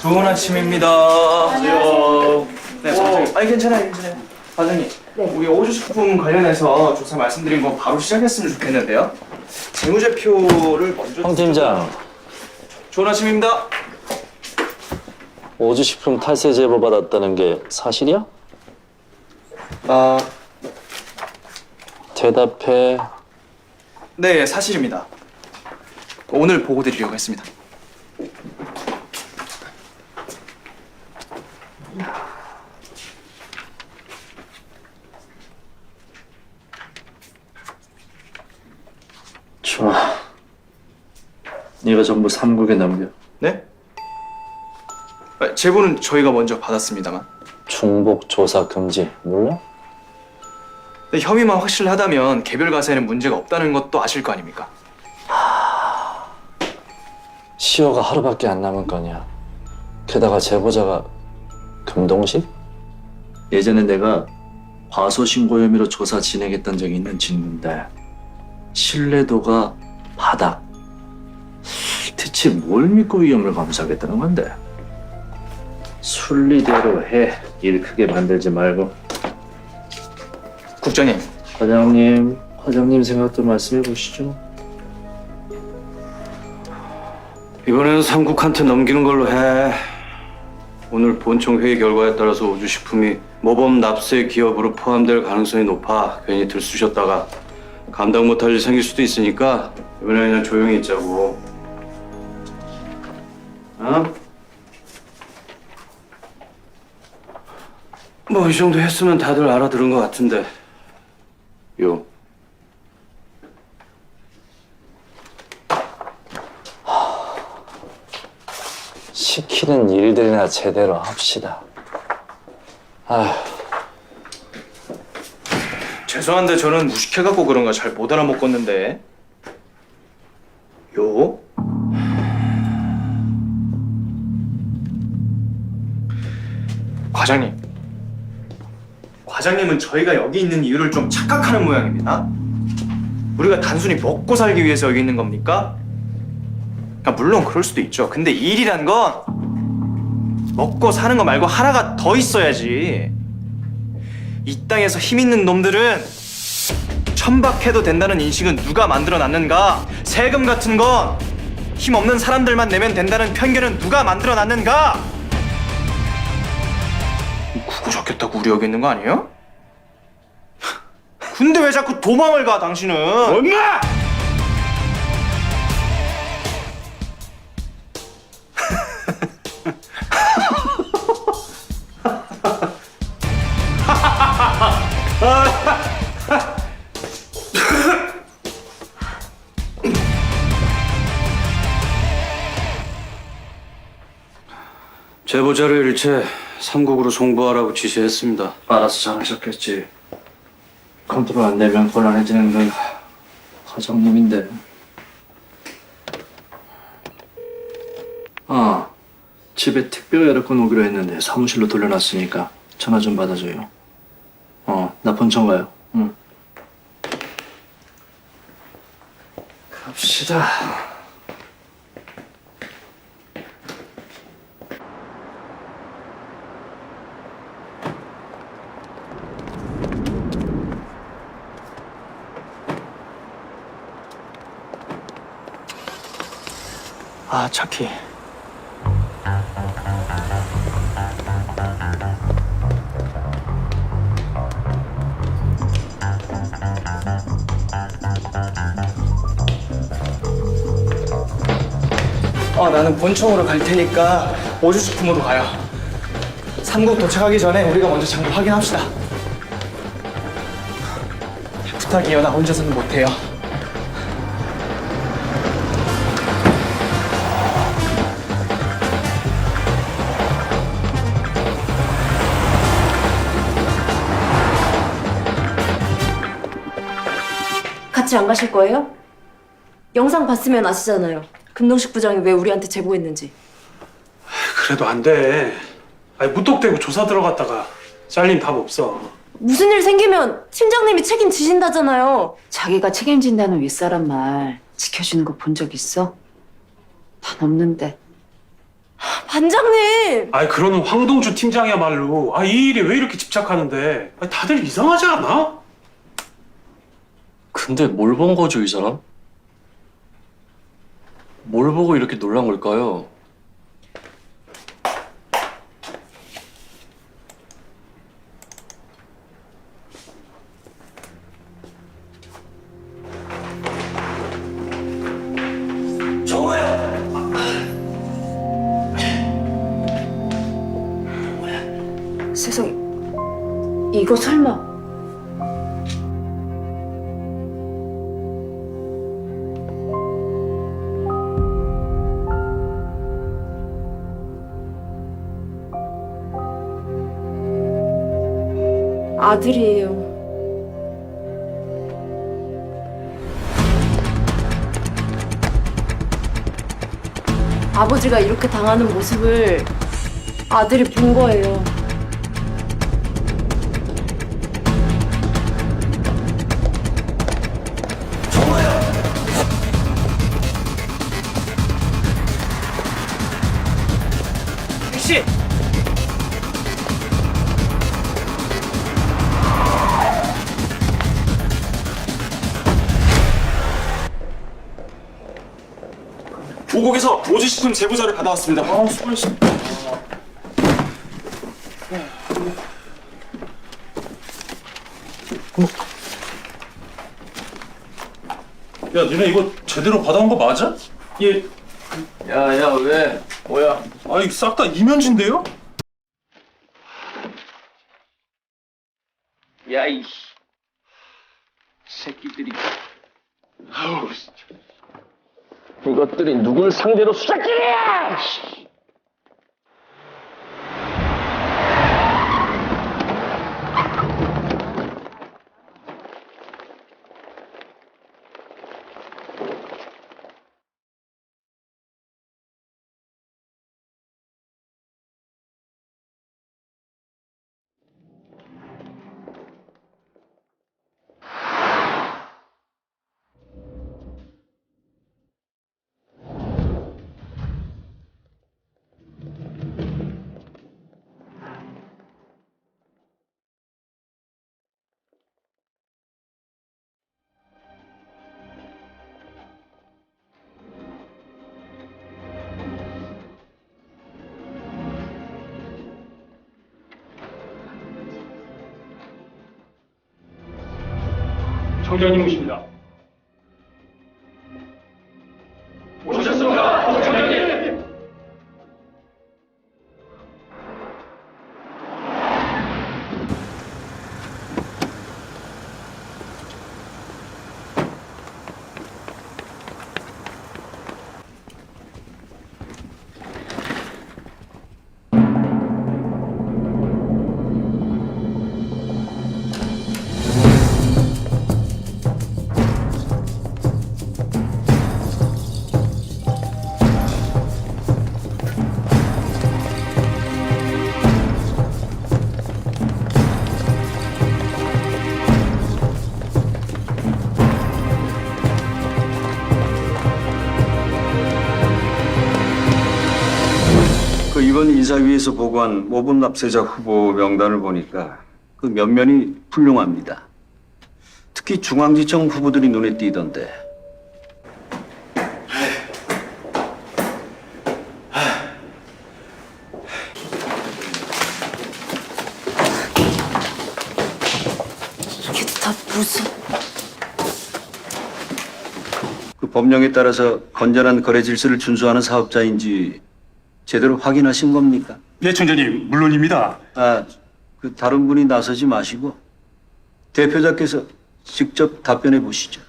좋은 아침입니다. 안녕하세요. 네, 과장님. 아니 괜찮아요. 과장님, 우리 오주식품 관련해서 조사 말씀드린 거 바로 시작했으면 좋겠는데요. 재무제표를 먼저. 황 팀장, 좋은 아침입니다. 오주식품 탈세 제보 받았다는 게 사실이야? 대답해. 네, 사실입니다. 오늘 보고 드리려고 했습니다. 좋아. 이거 전부 3국에 넘겨. 네? 제보는 저희가 먼저 받았습니다만. 중복 조사 금지 몰라? 네, 혐의만 확실하다면 개별 가세에는 문제가 없다는 것도 아실 거 아닙니까? 시효가 하루밖에 안 남은 거냐. 게다가 제보자가 금동식? 예전에 내가 과소신고 혐의로 조사 진행했던 적이 있는 친구인데 신뢰도가 바닥. 대체 뭘 믿고 위험을 감수하겠다는 건데? 순리대로 해. 일 크게 만들지 말고. 국장님, 과장님 생각도 말씀해 보시죠. 이번에는 삼국한테 넘기는 걸로 해. 오늘 본청 회의 결과에 따라서 우주식품이 모범 납세 기업으로 포함될 가능성이 높아. 괜히 들쑤셨다가 감당 못할 일 생길 수도 있으니까 이번에 그냥 조용히 있자고. 어? 뭐 이 정도 했으면 다들 알아들은 것 같은데. 요. 시키는 일들이나 제대로 합시다. 아휴. 죄송한데 저는 무식해갖고 그런가 잘 못 알아먹겠는데. 요? 과장님은 저희가 여기 있는 이유를 좀 착각하는 모양입니다. 우리가 단순히 먹고 살기 위해서 여기 있는 겁니까? 물론 그럴 수도 있죠. 근데 일이란 건 먹고 사는 거 말고 하나가 더 있어야지. 이 땅에서 힘 있는 놈들은 천박해도 된다는 인식은 누가 만들어놨는가? 세금 같은 건 힘 없는 사람들만 내면 된다는 편견은 누가 만들어놨는가? 그거 적겠다고 우리 여기 있는 거 아니에요? 근데 왜 자꾸 도망을 가, 당신은? 엄마! 제보자를 일체 삼국으로 송부하라고 지시했습니다. 알아서 잘하셨겠지. 컨트롤 안 되면 곤란해지는 건 과장님인데. 집에 택배 연락권 오기로 했는데 사무실로 돌려놨으니까 전화 좀 받아줘요. 나 본청 가요. 응. 갑시다. 아, 차키. 나는 본청으로 갈 테니까 오주식품으로 가요. 삼국 도착하기 전에 우리가 먼저 장부 확인합시다. 부탁이에요. 나 혼자서는 못해요. 같이 안 가실 거예요? 영상 봤으면 아시잖아요. 금동식 부장이 왜 우리한테 제보했는지. 그래도 안 돼. 아니 무턱대고 조사 들어갔다가 잘린 답 없어. 무슨 일 생기면 팀장님이 책임지신다잖아요. 자기가 책임진다는 윗사람 말 지켜주는 거 본 적 있어? 난 없는데. 반장님! 아니 그러는 황동주 팀장이야말로 이 일에 왜 이렇게 집착하는데? 아니, 다들 이상하지 않아? 근데 뭘 본 거죠, 이 사람? 뭘 보고 이렇게 놀란 걸까요? 세상에, 이거 설마. 아들이에요. 아버지가 이렇게 당하는 모습을 아들이 본 거예요. 택시! 보국에서 오지식품 제보자를 받아왔습니다. 수고했어. 야, 니네 이거 제대로 받아온 거 맞아? 예. 야야 왜? 뭐야? 아니 싹 다 이면진데요? 야이 새끼들이. 아우 진짜. 이것들이 누굴 상대로 수작질이야! 청장님 오십니다. 오셨습니까, 청장님? 그 이번 인사위에서 보고한 모분 납세자 후보 명단을 보니까 그 면면이 훌륭합니다. 특히 중앙지청 후보들이 눈에 띄던데. 이게 다 무슨... 그 법령에 따라서 건전한 거래 질서를 준수하는 사업자인지 제대로 확인하신 겁니까? 예, 청장님, 물론입니다. 그 다른 분이 나서지 마시고 대표자께서 직접 답변해 보시죠.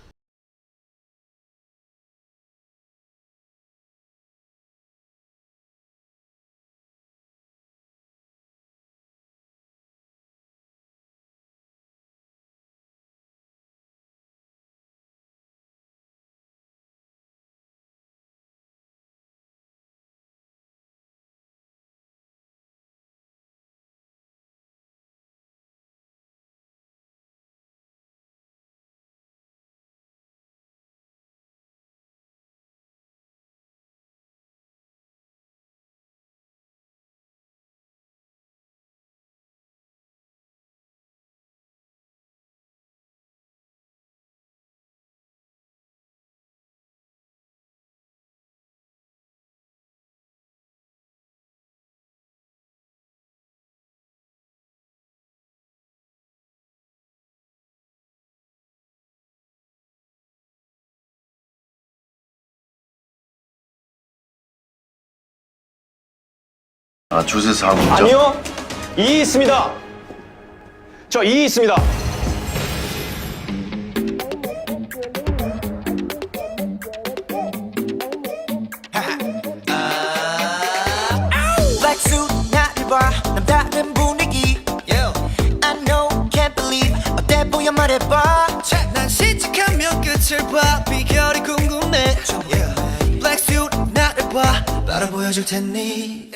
조세 사고죠? 아니요. 이의 있습니다. 저 이의 있습니다. Black suit 나를 봐 남다른 분위기 I know can't believe 어때 보여 말해봐 난 시작하면 끝을 봐 비결이 궁금해 Black suit 나를 봐 바로 보여줄 테니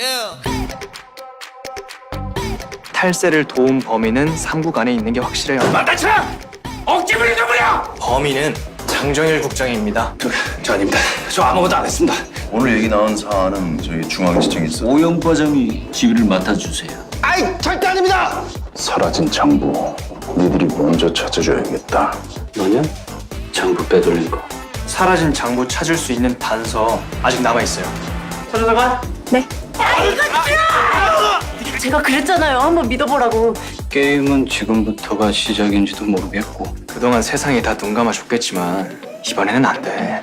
탈세를 도운 범인은 3국 안에 있는 게 확실해요. 만다쳐! 억지 부리는 거야! 범인은 장정일 국장입니다. 저 아닙니다. 저 아무것도 안 했습니다. 오늘 얘기 나온 사안은 저희 중앙지청에 있어. 오영 과장이 지휘를 맡아주세요. 아이, 절대 아닙니다! 사라진 장부 니들이 먼저 찾아줘야겠다. 너냐? 장부 빼돌린 거. 사라진 장부 찾을 수 있는 단서 아직 남아있어요. 서조사관? 네. 제가 그랬잖아요. 한번 믿어보라고. 게임은 지금부터가 시작인지도 모르겠고 그동안 세상이 다 눈 감아줬겠지만 이번에는 안 돼.